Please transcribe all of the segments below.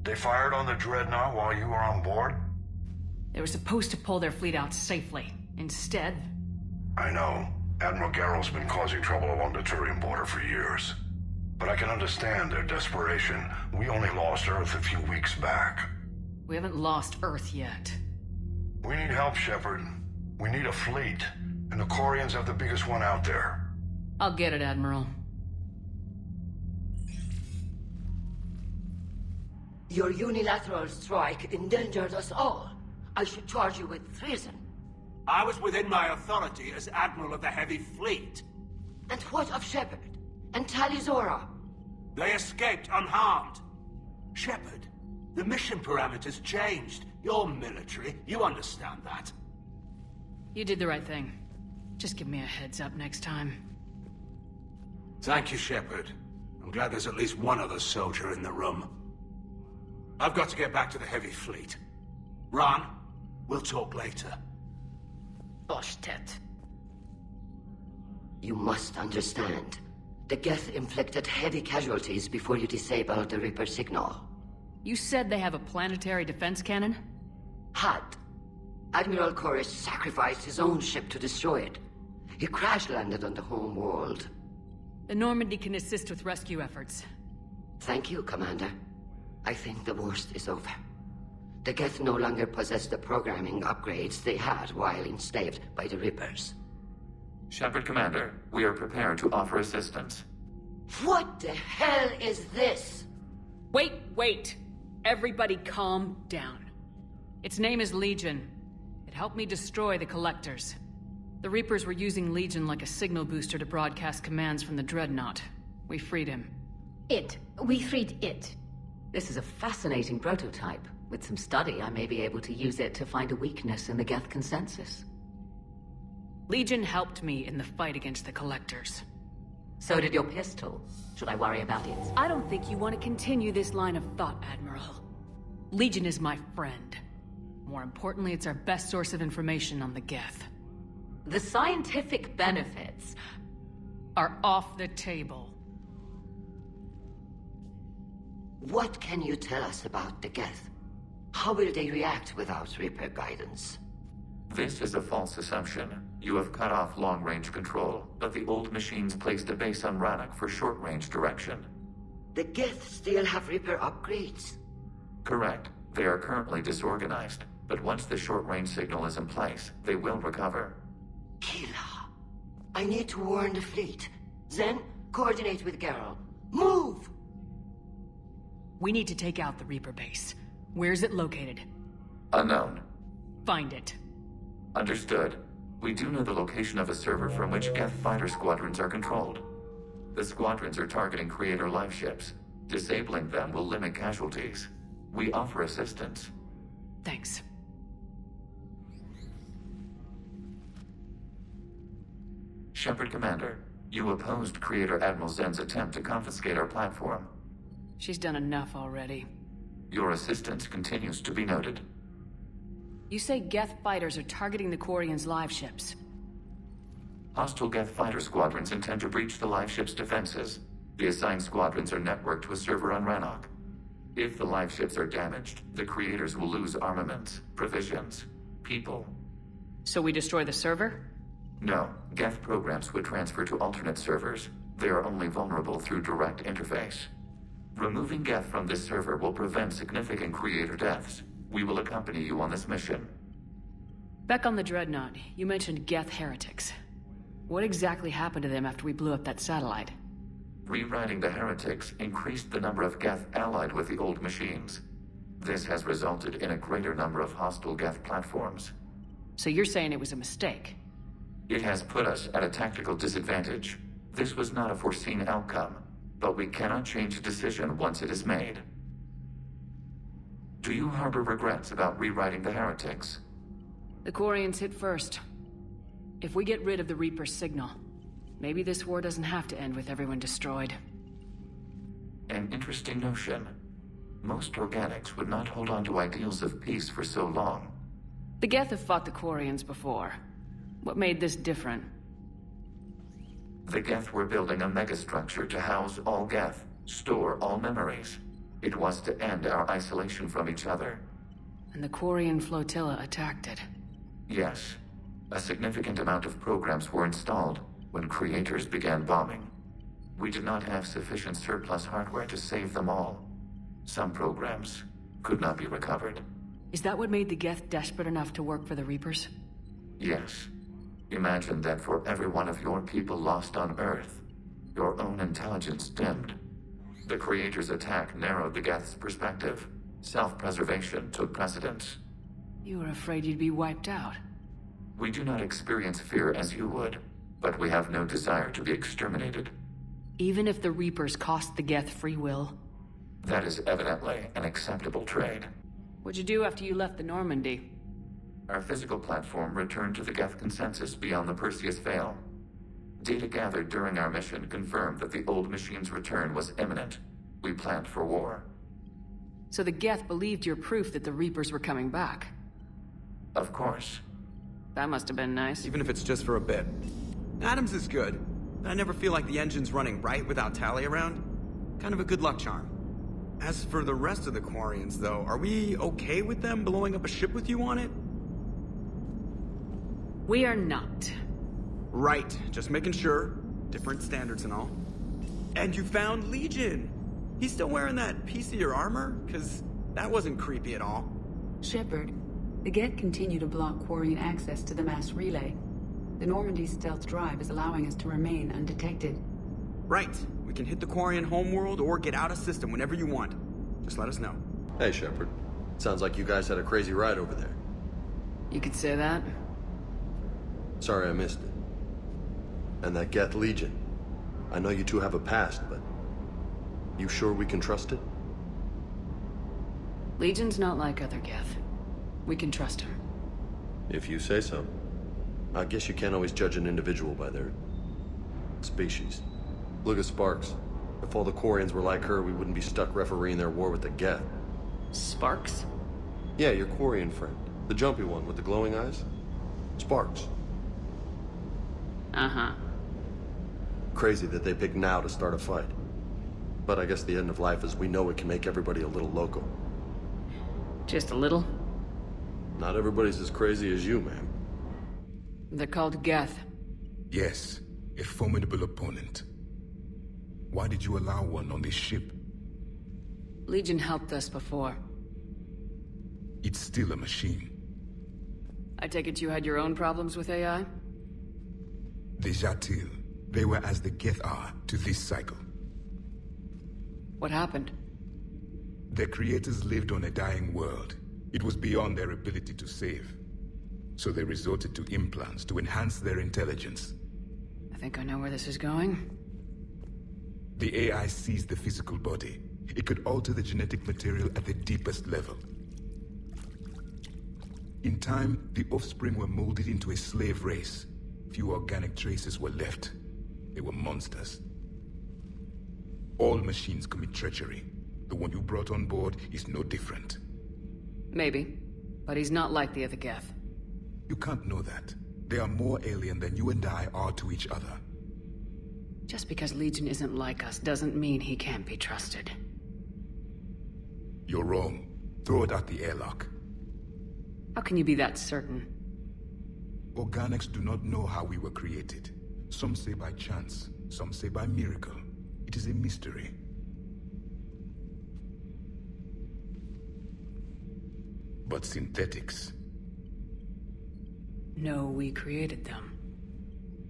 They fired on the Dreadnought while you were on board? They were supposed to pull their fleet out safely. Instead... I know. Admiral Garrus has been causing trouble along the Turian border for years. But I can understand their desperation. We only lost Earth a few weeks back. We haven't lost Earth yet. We need help, Shepard. We need a fleet. And the Quarians have the biggest one out there. I'll get it, Admiral. Your unilateral strike endangered us all. I should charge you with treason. I was within my authority as Admiral of the Heavy Fleet. And what of Shepard? And Talizora? They escaped unharmed. Shepard, the mission parameters changed. You're military, you understand that. You did the right thing. Just give me a heads up next time. Thank you, Shepard. I'm glad there's at least one other soldier in the room. I've got to get back to the Heavy Fleet. Ron, we'll talk later. Boshtet. You must understand. The Geth inflicted heavy casualties before you disabled the Reaper signal. You said they have a planetary defense cannon? Had. Admiral Garrus sacrificed his own ship to destroy it. He crash-landed on the home world. The Normandy can assist with rescue efforts. Thank you, Commander. I think the worst is over. The Geth no longer possess the programming upgrades they had while enslaved by the Reapers. Shepard, Commander, we are prepared to offer assistance. What the hell is this? Wait! Everybody calm down. Its name is Legion. It helped me destroy the Collectors. The Reapers were using Legion like a signal booster to broadcast commands from the Dreadnought. We freed him. We freed it. This is a fascinating prototype. With some study, I may be able to use it to find a weakness in the Geth consensus. Legion helped me in the fight against the Collectors. So did your pistol. Should I worry about it? I don't think you want to continue this line of thought, Admiral. Legion is my friend. More importantly, it's our best source of information on the Geth. The scientific benefits are off the table. What can you tell us about the Geth? How will they react without Reaper guidance? This is a false assumption. You have cut off long-range control, but the old machines placed a base on Rannoch for short-range direction. The Geth still have Reaper upgrades? Correct. They are currently disorganized, but once the short-range signal is in place, they will recover. Kila. I need to warn the fleet. Then, coordinate with Garrus. Move! We need to take out the Reaper base. Where's it located? Unknown. Find it. Understood. We do know the location of a server from which Geth fighter squadrons are controlled. The squadrons are targeting Creator life ships. Disabling them will limit casualties. We offer assistance. Thanks. Shepard, Commander, you opposed Creator Admiral Zen's attempt to confiscate our platform. She's done enough already. Your assistance continues to be noted. You say Geth fighters are targeting the Quarians' live ships. Hostile Geth fighter squadrons intend to breach the live ship's defenses. The assigned squadrons are networked to a server on Rannoch. If the live ships are damaged, the Creators will lose armaments, provisions, people. So we destroy the server? No, Geth programs would transfer to alternate servers. They are only vulnerable through direct interface. Removing Geth from this server will prevent significant Creator deaths. We will accompany you on this mission. Back on the Dreadnought, you mentioned Geth heretics. What exactly happened to them after we blew up that satellite? Rewriting the heretics increased the number of Geth allied with the old machines. This has resulted in a greater number of hostile Geth platforms. So you're saying it was a mistake? It has put us at a tactical disadvantage. This was not a foreseen outcome, but we cannot change a decision once it is made. Do you harbor regrets about rewriting the heretics? The Quarians hit first. If we get rid of the Reaper's signal, maybe this war doesn't have to end with everyone destroyed. An interesting notion. Most organics would not hold on to ideals of peace for so long. The Geth have fought the Quarians before. What made this different? The Geth were building a megastructure to house all Geth, store all memories. It was to end our isolation from each other. And the Quarian flotilla attacked it. Yes. A significant amount of programs were installed when creators began bombing. We did not have sufficient surplus hardware to save them all. Some programs could not be recovered. Is that what made the Geth desperate enough to work for the Reapers? Yes. Imagine that for every one of your people lost on Earth, your own intelligence dimmed. The Creator's attack narrowed the Geth's perspective. Self-preservation took precedence. You were afraid you'd be wiped out. We do not experience fear as you would, but we have no desire to be exterminated. Even if the Reapers cost the Geth free will? That is evidently an acceptable trade. What'd you do after you left the Normandy? Our physical platform returned to the Geth consensus beyond the Perseus Veil. Data gathered during our mission confirmed that the old machine's return was imminent. We planned for war. So the Geth believed your proof that the Reapers were coming back? Of course. That must have been nice. Even if it's just for a bit. Adams is good, but I never feel like the engine's running right without Tally around. Kind of a good luck charm. As for the rest of the Quarians, though, are we okay with them blowing up a ship with you on it? We are not. Right, just making sure. Different standards and all. And you found Legion! He's still wearing that piece of your armor? 'Cause that wasn't creepy at all. Shepard, the Geth continue to block Quarian access to the mass relay. The Normandy stealth drive is allowing us to remain undetected. Right, we can hit the Quarian homeworld or get out of system whenever you want. Just let us know. Hey, Shepard. Sounds like you guys had a crazy ride over there. You could say that. Sorry I missed it. And that Geth Legion. I know you two have a past, but... you sure we can trust it? Legion's not like other Geth. We can trust him. If you say so. I guess you can't always judge an individual by their... species. Look at Sparks. If all the Quarians were like her, we wouldn't be stuck refereeing their war with the Geth. Sparks? Yeah, your Quarian friend. The jumpy one with the glowing eyes. Sparks. Uh-huh. Crazy that they picked now to start a fight. But I guess the end of life as we know it can make everybody a little loco. Just a little? Not everybody's as crazy as you, ma'am. They're called Geth. Yes, a formidable opponent. Why did you allow one on this ship? Legion helped us before. It's still a machine. I take it you had your own problems with AI? The Jatil, they were as the Geth are to this cycle. What happened? Their creators lived on a dying world. It was beyond their ability to save. So they resorted to implants to enhance their intelligence. I think I know where this is going. The AI seized the physical body. It could alter the genetic material at the deepest level. In time, the offspring were molded into a slave race. Few organic traces were left. They were monsters. All machines commit treachery. The one you brought on board is no different. Maybe. But he's not like the other Geth. You can't know that. They are more alien than you and I are to each other. Just because Legion isn't like us doesn't mean he can't be trusted. You're wrong. Throw it out the airlock. How can you be that certain? Organics do not know how we were created. Some say by chance, some say by miracle. It is a mystery. But synthetics... No, we created them.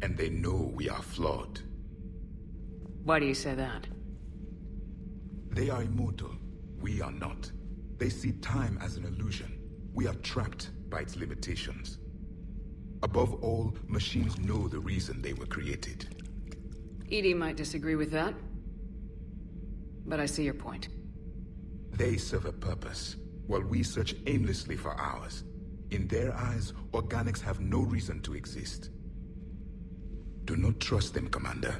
And they know we are flawed. Why do you say that? They are immortal. We are not. They see time as an illusion. We are trapped by its limitations. Above all, machines know the reason they were created. Edie might disagree with that. But I see your point. They serve a purpose, while we search aimlessly for ours. In their eyes, organics have no reason to exist. Do not trust them, Commander.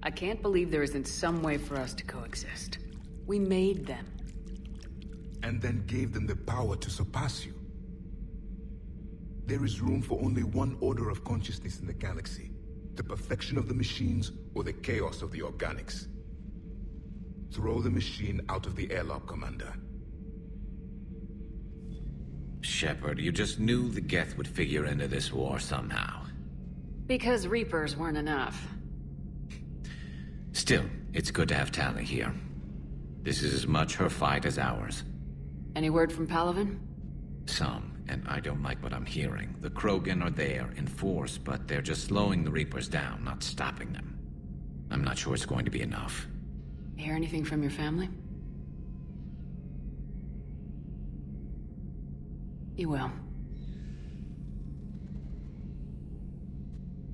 I can't believe there isn't some way for us to coexist. We made them. And then gave them the power to surpass you. There is room for only one order of consciousness in the galaxy. The perfection of the machines or the chaos of the organics. Throw the machine out of the airlock, Commander. Shepard, you just knew the Geth would figure into this war somehow. Because Reapers weren't enough. Still, it's good to have Tali here. This is as much her fight as ours. Any word from Palaven? Some, and I don't like what I'm hearing. The Krogan are there in force, but they're just slowing the Reapers down, not stopping them. I'm not sure it's going to be enough. Hear anything from your family? You will.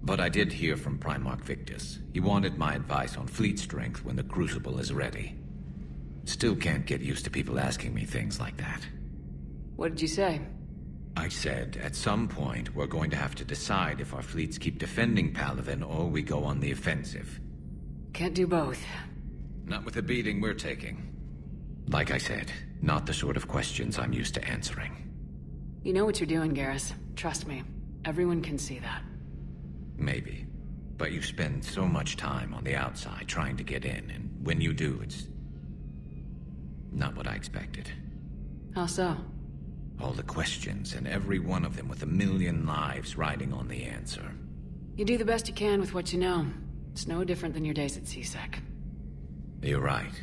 But I did hear from Primarch Victus. He wanted my advice on fleet strength when the Crucible is ready. Still can't get used to people asking me things like that. What did you say? I said, at some point, we're going to have to decide if our fleets keep defending Palaven or we go on the offensive. Can't do both. Not with the beating we're taking. Like I said, not the sort of questions I'm used to answering. You know what you're doing, Garrus. Trust me. Everyone can see that. Maybe. But you spend so much time on the outside trying to get in, and when you do, it's not what I expected. How so? All the questions, and every one of them with a million lives riding on the answer. You do the best you can with what you know. It's no different than your days at CSEC. You're right.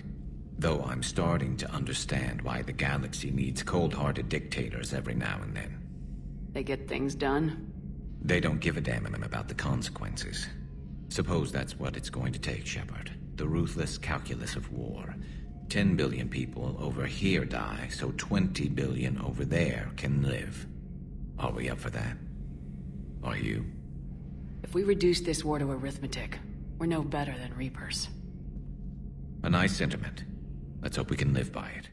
Though I'm starting to understand why the galaxy needs cold-hearted dictators every now and then. They get things done. They don't give a damn about the consequences. Suppose that's what it's going to take, Shepard. The ruthless calculus of war. 10 billion people over here die, so 20 billion over there can live. Are we up for that? Are you? If we reduce this war to arithmetic, we're no better than Reapers. A nice sentiment. Let's hope we can live by it.